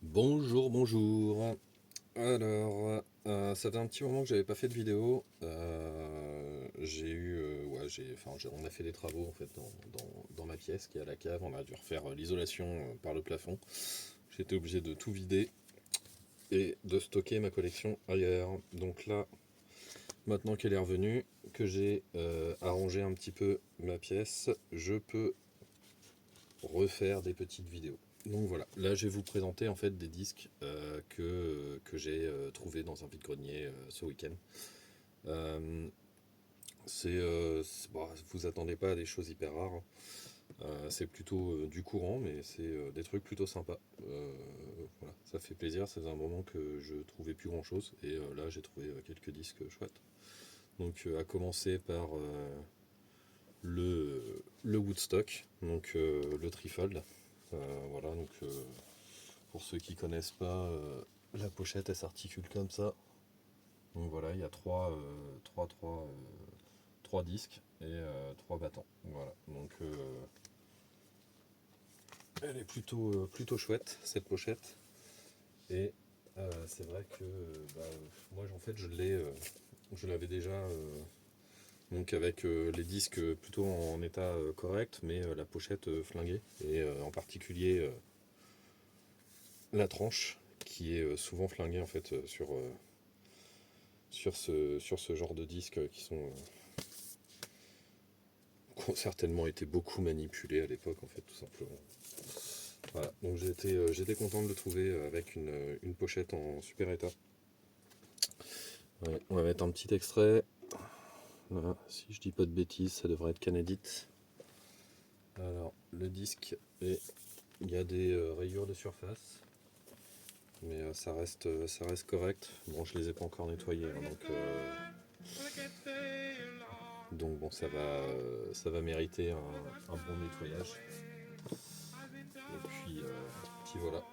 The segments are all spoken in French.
Bonjour, bonjour. Alors, ça fait un petit moment que j'avais pas fait de vidéo. On a fait des travaux en fait dans ma pièce qui est à la cave. On a dû refaire l'isolation par le plafond. J'étais obligé de tout vider et de stocker ma collection ailleurs. Donc là, maintenant qu'elle est revenue, que j'ai arrangé un petit peu ma pièce, je peux refaire des petites vidéos. Donc voilà, là je vais vous présenter en fait des disques que j'ai trouvé dans un vide-grenier ce week-end. Euh, bon, vous attendez pas à des choses hyper rares, hein. C'est plutôt du courant, mais c'est des trucs plutôt sympas. Voilà, ça fait plaisir, c'est un moment que je trouvais plus grand chose, et là j'ai trouvé quelques disques chouettes. Donc à commencer par le Woodstock, donc le Trifold. Voilà, donc pour ceux qui connaissent pas, la pochette elle s'articule comme ça. Donc voilà, il y a trois disques et trois battants. Voilà, donc elle est plutôt chouette cette pochette. Et c'est vrai que moi en fait je l'avais déjà donc avec les disques plutôt en état correct, mais la pochette flinguée et en particulier la tranche qui est souvent flinguée en fait sur ce genre de disques qui ont certainement été beaucoup manipulés à l'époque en fait tout simplement. Voilà, donc j'étais content de le trouver avec une pochette en super état. Ouais, on va mettre un petit extrait. Voilà, si je dis pas de bêtises, ça devrait être Canadite. Alors le disque, il y a des rayures de surface, mais ça reste correct. Bon, je les ai pas encore nettoyés, hein, donc bon, ça va mériter un bon nettoyage. Et puis voilà,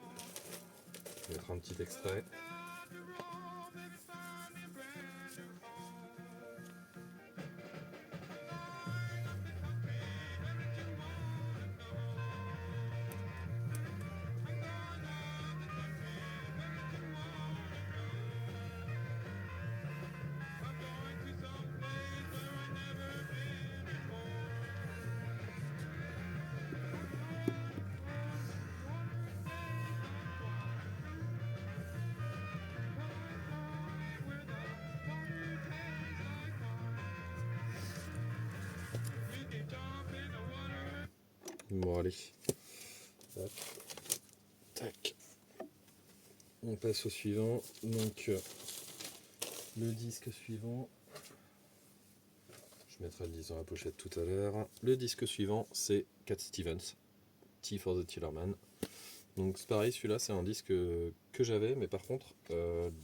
je vais mettre un petit extrait. Bon allez, hop, tac. On passe au suivant. Donc le disque suivant, je mettrai le disque dans la pochette tout à l'heure. Le disque suivant, c'est Cat Stevens, Tea for the Tillerman. Donc c'est pareil, celui-là c'est un disque que j'avais, mais par contre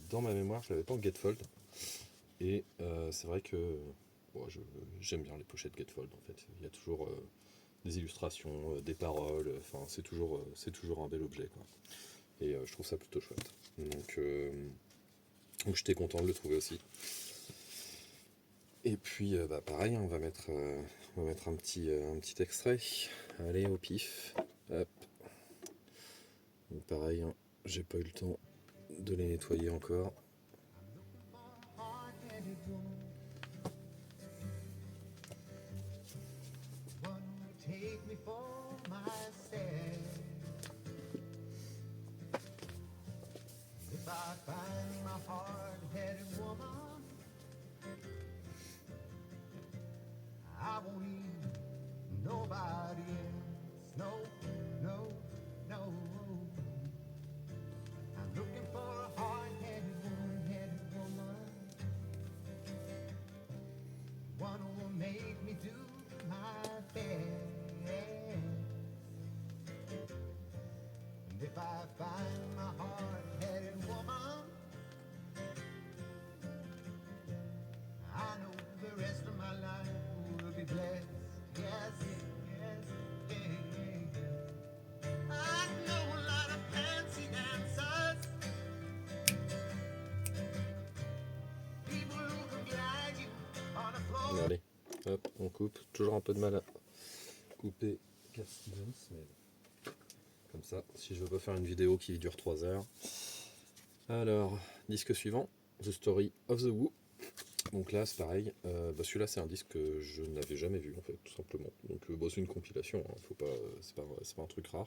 dans ma mémoire je l'avais pas en gatefold. Et c'est vrai que bon, j'aime bien les pochettes gatefold en fait. Il y a toujours des illustrations, des paroles, enfin c'est toujours un bel objet quoi. Et je trouve ça plutôt chouette. Donc j'étais content de le trouver aussi. Et puis pareil, hein, on va mettre un petit extrait. Allez au pif. Hop. Donc, pareil, hein, j'ai pas eu le temps de les nettoyer encore. Allez, hop, on coupe. Toujours un peu de mal à couper Cat Stevens, mais comme ça, si je veux pas faire une vidéo qui dure 3 heures. Alors, disque suivant, The Story of the Who. Donc là c'est pareil, celui-là c'est un disque que je n'avais jamais vu en fait, tout simplement. Donc c'est une compilation, hein, faut pas, c'est pas un truc rare.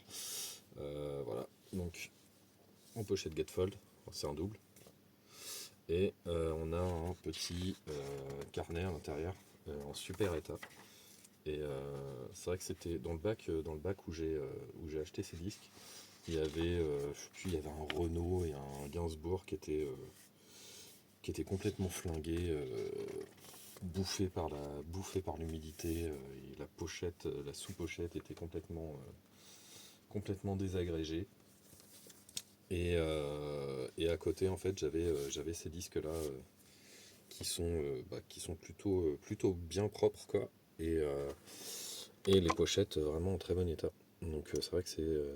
Voilà, donc en pochette Gatefold, c'est un double. Et on a un petit carnet à l'intérieur, en super état. Et c'est vrai que c'était dans le bac où j'ai acheté ces disques, il y avait, je sais plus, il y avait un Renault et un Gainsbourg qui étaient complètement flingués, bouffés par l'humidité, et la pochette, la sous-pochette était complètement désagrégée. Et à côté en fait j'avais ces disques là qui sont plutôt bien propres quoi. Et les pochettes vraiment en très bon état. Donc c'est vrai que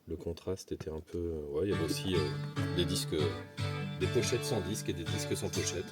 le contraste était un peu. Ouais, il y avait aussi des disques, des pochettes sans disque et des disques sans pochette.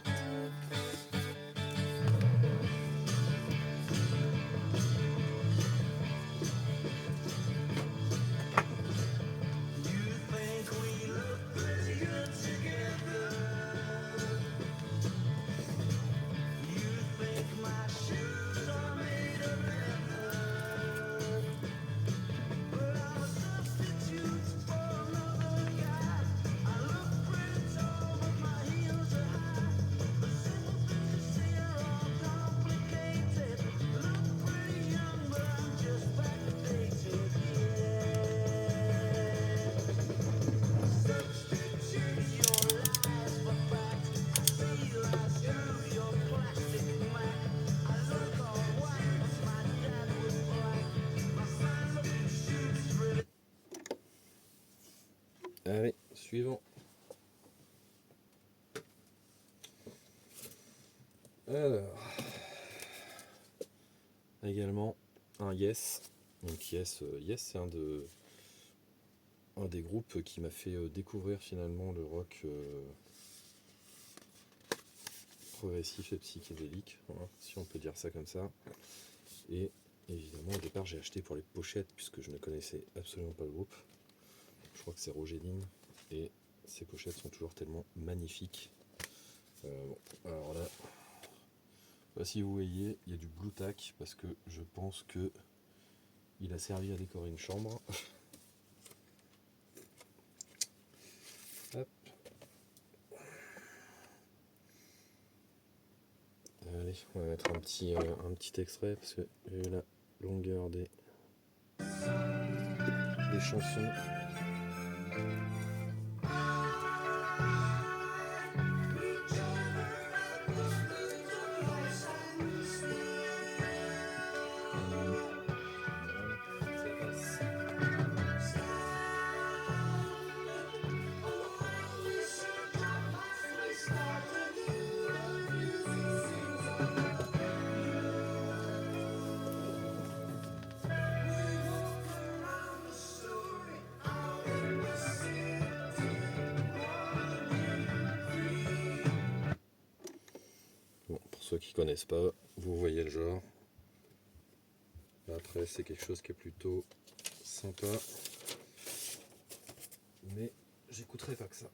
Allez, suivant. Alors, également un Yes. Donc Yes, c'est un des groupes qui m'a fait découvrir finalement le rock progressif et psychédélique, voilà, si on peut dire ça comme ça. Et évidemment au départ j'ai acheté pour les pochettes puisque je ne connaissais absolument pas le groupe. Je crois que c'est Roger Dean et ces pochettes sont toujours tellement magnifiques. Bon, alors là, si vous voyez, il y a du blue tack parce que je pense que il a servi à décorer une chambre. Hop. Allez, on va mettre un petit extrait parce que vu la longueur des chansons. Bon, pour ceux qui connaissent pas, vous voyez le genre. Après, c'est quelque chose qui est plutôt sympa, mais j'écouterai pas que ça.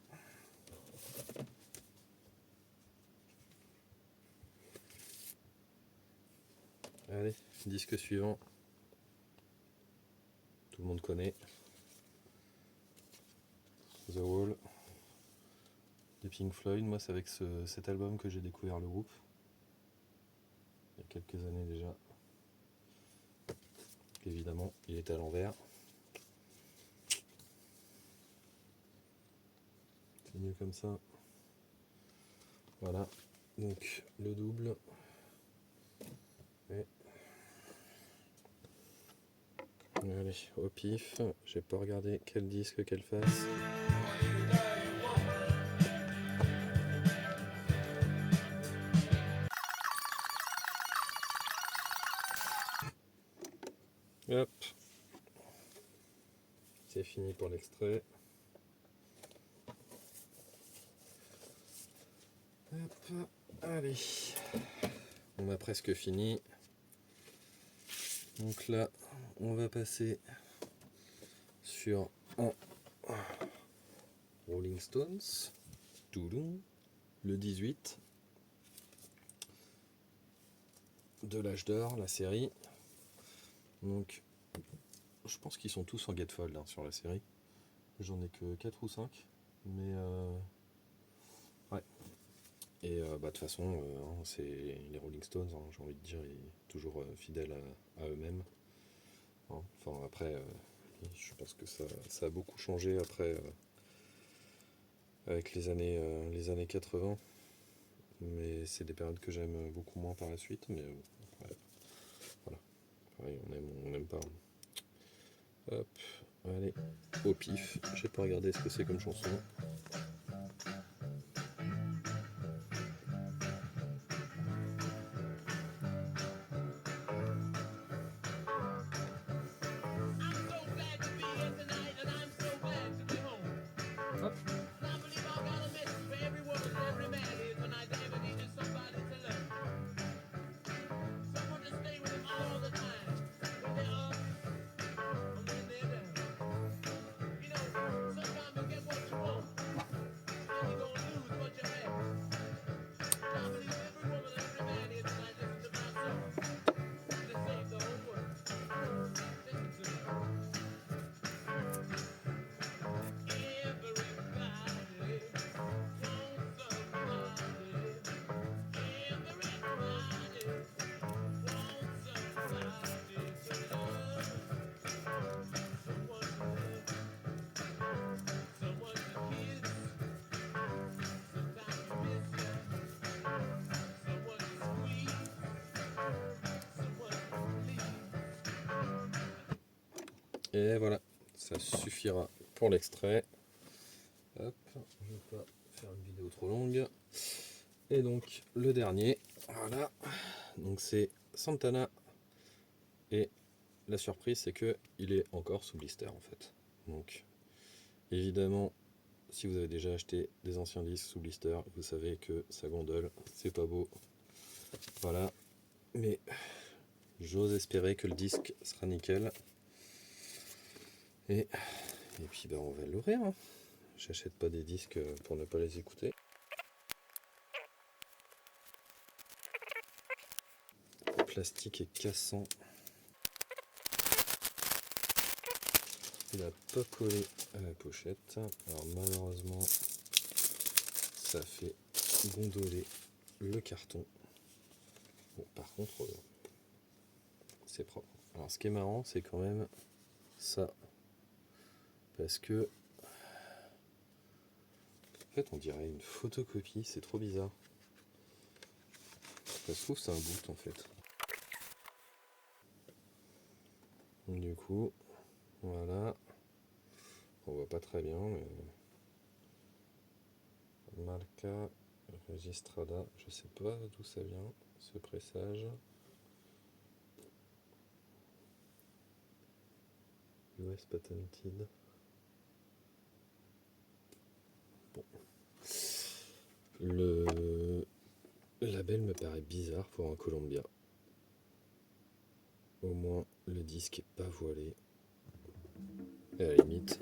Allez, disque suivant. Tout le monde connaît. The Wall de Pink Floyd. Moi, c'est avec cet album que j'ai découvert le groupe. Il y a quelques années déjà. Évidemment, il est à l'envers. C'est mieux comme ça. Voilà. Donc, le double. Et... Allez, au pif. J'ai pas regardé quel disque, quelle face. Hop. C'est fini pour l'extrait. Hop. Allez. On a presque fini. Donc là, on va passer couverture en Rolling Stones, Touloum, le 18 de l'âge d'or, la série. Donc je pense qu'ils sont tous en gatefold hein, sur la série. J'en ai que 4 ou 5, mais ouais. Et de toute façon, c'est les Rolling Stones, hein, j'ai envie de dire, ils sont toujours fidèles à eux-mêmes. Hein. Enfin, après, je pense que ça a beaucoup changé après, avec les années 80. Mais c'est des périodes que j'aime beaucoup moins par la suite. Mais ouais, voilà, pareil, on n'aime pas. Hop, allez, au pif, j'ai pas regardé ce que c'est comme chanson. Et voilà, ça suffira pour l'extrait. Hop, je vais pas faire une vidéo trop longue. Et donc le dernier, voilà. Donc c'est Santana. Et la surprise c'est que il est encore sous blister en fait. Donc évidemment, si vous avez déjà acheté des anciens disques sous blister, vous savez que ça gondole, c'est pas beau. Voilà. Mais j'ose espérer que le disque sera nickel. Et puis on va l'ouvrir. Hein. J'achète pas des disques pour ne pas les écouter. Le plastique est cassant. Il n'a pas collé à la pochette. Alors malheureusement, ça fait gondoler le carton. Bon, par contre, c'est propre. Alors ce qui est marrant, c'est quand même ça. Parce que en fait, on dirait une photocopie, c'est trop bizarre. Ça se trouve, c'est un boot en fait. Donc, du coup, voilà. On voit pas très bien, mais. Marca Registrada, je sais pas d'où ça vient, ce pressage. US Patented. Bon. Le label me paraît bizarre pour un Columbia. Au moins le disque est pas voilé. Et à la limite,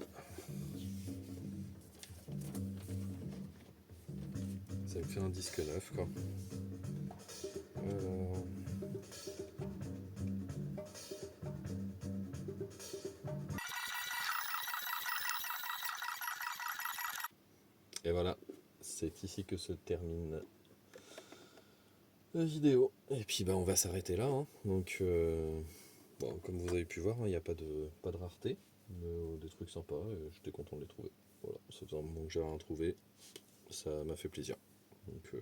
ça me fait un disque neuf quoi. Et voilà, c'est ici que se termine la vidéo. Et puis on va s'arrêter là. Hein. Donc bon, comme vous avez pu voir, il n'y a pas de rareté. Des trucs sympas et j'étais content de les trouver. Voilà, ça faisait un moment que j'avais rien trouvé. Ça m'a fait plaisir. Donc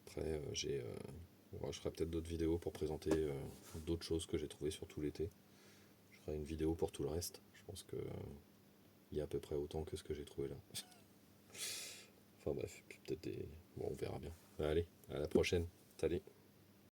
après je ferai peut-être d'autres vidéos pour présenter d'autres choses que j'ai trouvées sur tout l'été. Je ferai une vidéo pour tout le reste. Je pense que il y a à peu près autant que ce que j'ai trouvé là. Enfin bref, puis peut-être des. Bon, on verra bien. Allez, à la prochaine. Salut.